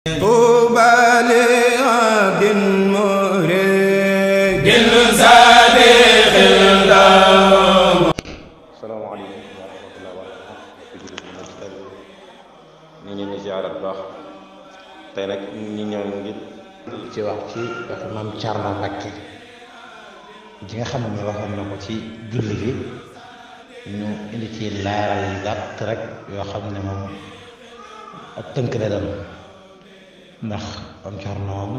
طوبى لعبد مريد صادق الدوام. salaamaaleykum wa rahmatulah wa barakatuh. ñu ngi leen di ziar bu baax tey nag ñu ñëw ngir ci wax ci maam Thierno Mbacke ji nga xam ne waxoon na ko ci julli gi ñu indi ci leeral yu gàtt rek yoo xam ne moom ak tënk la doon ndax maam Thierno moom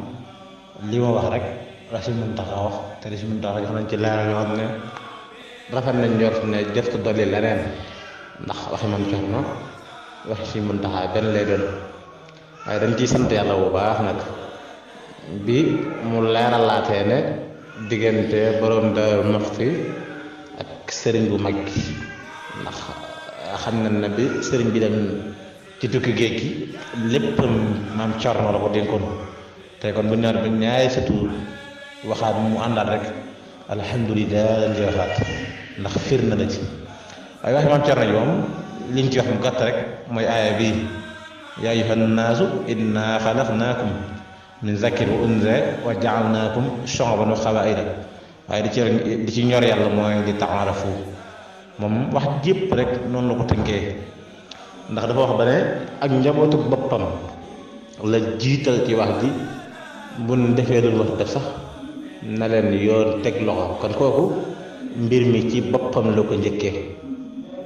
li ma wax rek la si mën tax a wax te li si mën tax a jox nañ ci leeral yoo xam ne rafet nañ njort ne def ko dolli leneen ndax waxi maam Thierno waxi si mën taxaa benn lay doon waaye dañ ciy sant yàlla bu baax nag bi mu leeralaatee ne diggante borom Daaru Muxti ak sëriñ bu mag bi ndax xam nañ ne bi sëriñ bi dem ci tukki géej gi lépp maam Thierno la ko dénkoon tey kon bu ñaar bi ñaari sëtu waxaat mu àndaat rek alhamdulilah lañ ci waxaat ndax fir na la ci waaye waxi maam Thierno ji moom liñ ci wax mu gàtt rek mooy aaya bii yaa ayyuhan naasu inna xalaqnaakum min zakrin wa unsa wa jaalnaakum shu'uban wa qabaa'ila waaye di ci ñor yàlla mooy di ta'aarafu moom wax jépp rek noonu la ko tënkee ndax dafa wax ba ne ak njabootu boppam la jiital ci wax ji buñ defee lu wax def sax na leen yoon teg loxo kon kooku mbir mi ci boppam la ko njëkkee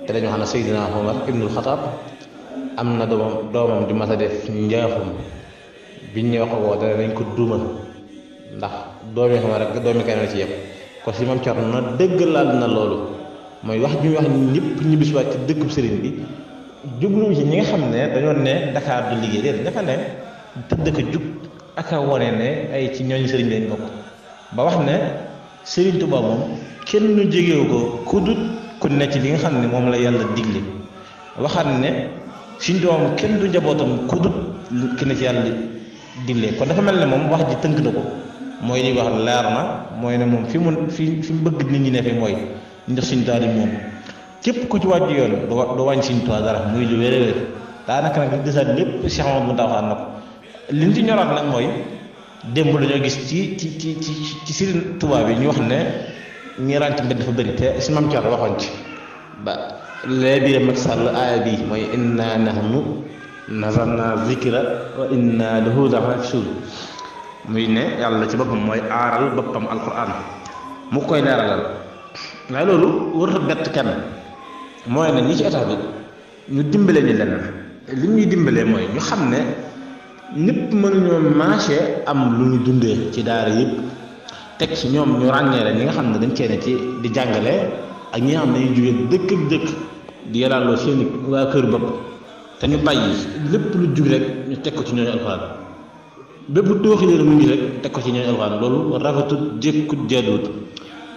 te dañoo xam ne Seydina Omar ibnul Xataab am na doomam di mas a def njaaxum biñ ñëw ko woo dana nañ ko duma ndax doomi xam rek doomi kenn ci yëpp kon si moom Thierno na dëgg laal na loolu mooy wax bi ñu wax ñëpp ñibbisiwaat ci dëkkub sëriñ bi jubluwu ci ñi nga xam ne dañoo ne Dakar du liggéey déedéet dafa ne tëdd ko jug ak a wone ne ay ci ñooñu sëriñ lañ bokk ba wax ne Sëriñ Tuubaa moom kenn jógewu ko ku dut ku ne ci li nga xam ne moom la yàlla digle waxaat ne suñ doom kenn du njabootam ku dut ki ne ci yàlla digle kon dafa mel ne moom wax ji tënk na ko mooy li wax leer na mooy ne moom fi mu bëgg nit ñi ne fi mooy ñu def suñ taali moom képp ku ci wàcc yoon du wàññi suñ toit dara muy lu wér a wér daanaka nag li desaat lépp Cheikh Mamadou mu taxawaat na ko li ñu ci ñoraat nag mooy démb dañoo gis ci Sëriñ Tuubaa bi ñu wax ne ñi rànc mbedd dafa bëri te si Maam Thierno waxoon ci ba lee biir Macky Sall aaya bi mooy inna nahnu nazalna zikra wa inna lahu lahaafizuun muy ne yàlla ci boppam mooy aaral boppam alquran mu koy leeralal waaye loolu warut a bett kenn mooy ne ñi ci état bi ñu dimbale ñu leneen li ñuy dimbalee mooy ñu xam ne ñëpp mënuñoo marché am lu ñu dundee ci daara yëpp teg ci ñoom ñu ràññee la ñi nga xam ne dañ cee ne ci di jàngale ak ñi nga xam ne dañuy jógee dëkk ak dëkk di yaraaloo seeni waa kër bopp te ñu bàyyi lépp lu jug rek ñu teg ko ci ñooñu alxuraan bépp tooxi leen mu ngi rek teg ko ci ñooñu alxuraan loolu rafetut jékkut jaaduwut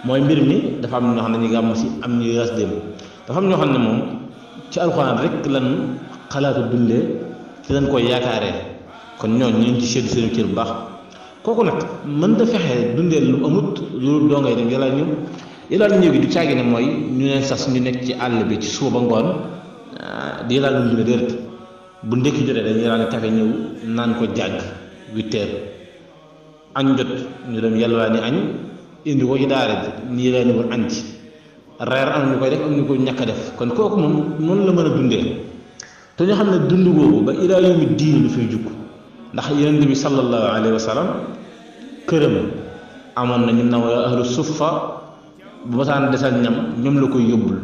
mooy mbir mi dafa am ñoo xam ne ñu gàmm si am ñu ras dem dafa am ñoo xam ne moom ci alxuraan rek lan xalaatu dundee ci lañ koy yaakaaree kon ñooñu ñu ci séddu seen cër bu baax kooku nag mën da fexe dundee lu amut loolu doo ngay dem yàlla ñëw gi du caagi ne mooy ñu leen sas ñu nekk ci àll bi ci suba ba ngoon di yàlla lu dundee déedéet bu ndekki jotee dañuy yàlla kafe ñëw naan ko jàgg 8 heures añ jot ñu dem yalwaani añ indi ko ci daara ji nii laa ni woon añ ci reer am ñu koy def am ñu ko ñàkk a def kon kooku moom noonu la mën a dundee te ñu xam ne dund googu ba ilaa yawmi diini lu fiy jukk ndax yonent bi sallallahu alayhi wa sallam këram amoon na ñu naw ahlu suffa bu ma saan desal ñam ñoom la koy yóbbul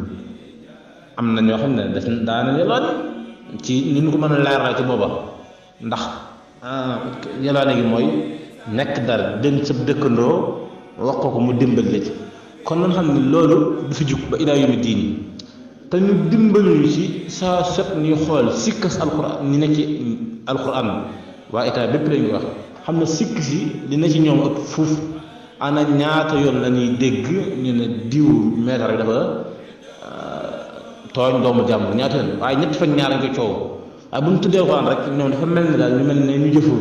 am na ñoo xam ne des daana yalwaani ci ni ñu ko mën a leeral ci booba ndax yalwaani gi mooy nekk dara dem sa dëkkandoo wax ko mu dimbal la ci kon nañ xam ne loolu du fi jug ba ilaa yawmi diini te ñu dimbaluñu ci saa sot ñuy xool sikkas alquran ñi ne ci alquran waa état bépp lañuy wax xam ne sikk si li ne ci ñoom ak fuuf ana ñaata yoon la ñuy dégg ñu ne diw meetar bi dafa tooñ doomu jàmbur ñaata yoon waaye ñetti fan ñaar lañ ko coow waaye bu ñu tuddee alquran rek ñoom dafa mel ni daal ñu mel ne ñu jëfoo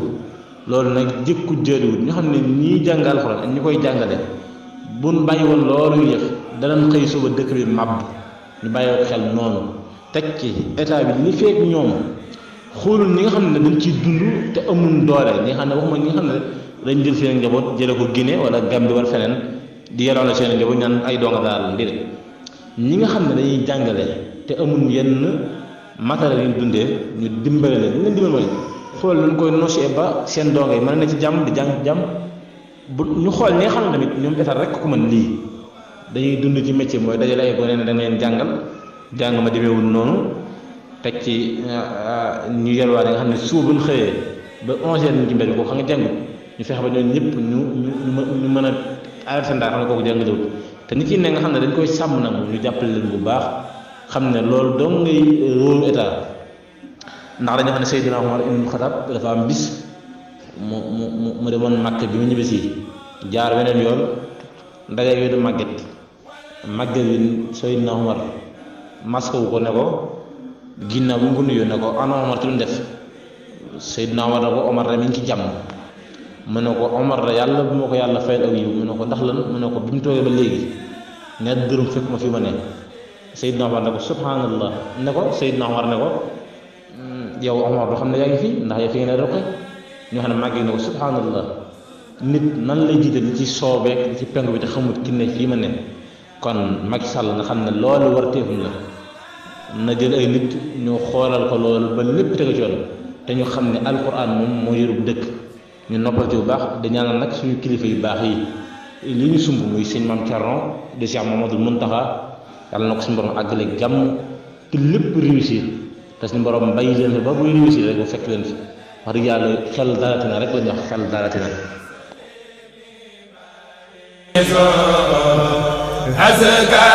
loolu nag jëkku jëriwut ñu xam ne ñii jàngal alxuraan ak ñi koy jàngale buñ bàyyi woon loolu ñu def danañ xëy suba dëkk bi màbb ñu bàyyi ko xel noonu teg ci état bi li fekk ñoom xoolul ñi nga xam ne dañ ciy dund te amul doole ñi nga xam ne waxuma ñi nga xam ne dañ jël seen njaboot jële ko Guinée wala Gambie wala feneen di yoroon seen njaboot ñaan ay donga daal déedéet ñi nga xam ne dañuy jàngale te amul yenn matériel yu dundee ñu dimbale leen ñu leen dimbal mooy xool nañ koy nosee ba seen donga yi mën na ci jàmm di jàng jàmm bu ñu xool ñi nga xam ne tamit ñoom état rek ko mën lii dañuy dund ci métier mooy dajale ay gone ne da leen jàngal jàng ma demeewul noonu teg ci ñu yelwaa nga xam ne suba bu ñu xëyee ba 11h ñu ci mbedd ko xam nga jàngut ñu fexe ba ñoom ñëpp ñu mën a arrêté seen daal xam ne kooku jàng jawut te nit yi ne nga xam ne dañ koy sàmm nag ñu jàppale leen bu baax xam ne loolu dong ngay rôle état ndax dañoo xam ne Seydina Omar ibn Khattab dafa am bis mu demoon Makka bi mu ñibbisi jaar weneen yoon ndaje yooyu du màgget yi Seydina Omar masque wu ko ne ko ginnaaw bi mu ko nuyoo ne ko ana Omar ci lu def Seydina Omar ne ko Omar de mi ngi ci jàmm mu ne ko Omar de yàlla bu ma ko yàlla fayal aw yiw mu ne ko ndax lan mu ne ko bi mu toogee ba léegi ñaar dërëm fekk ma fi ma ne Seydina Omar ne ko subhanallah ne ko Seydina Omar ne ko yow Omar doo xam ne yaa ngi fi ndax yow fi nga ne roqe ñoo xam ne màgg ne ko subhanallah nit nan lay jiite li ci soobeek li ci penk bi te xamut ki ne fii ma ne kon Macky Sall nga xam ne loolu war teefum la na jël ay nit ñu xoolal ko loolu ba lépp tegu ci yoon te ñu xam ne alquran moom moo yorub dëkk ñu noppal ci bu baax di ñaanal nag suñu kilifa yu baax yi li ñu sumb muy sëñ Maam Thierno de Cheikh Mamadou Mountakha yàlla na ko suñu borom àggale jàmm te lépp réussir te suñu borom bàyyi leen fi ba buy réussir rek bu fekk leen fi wax dëgg yàlla xel dalatina rek la ñu wax xel dalatina azka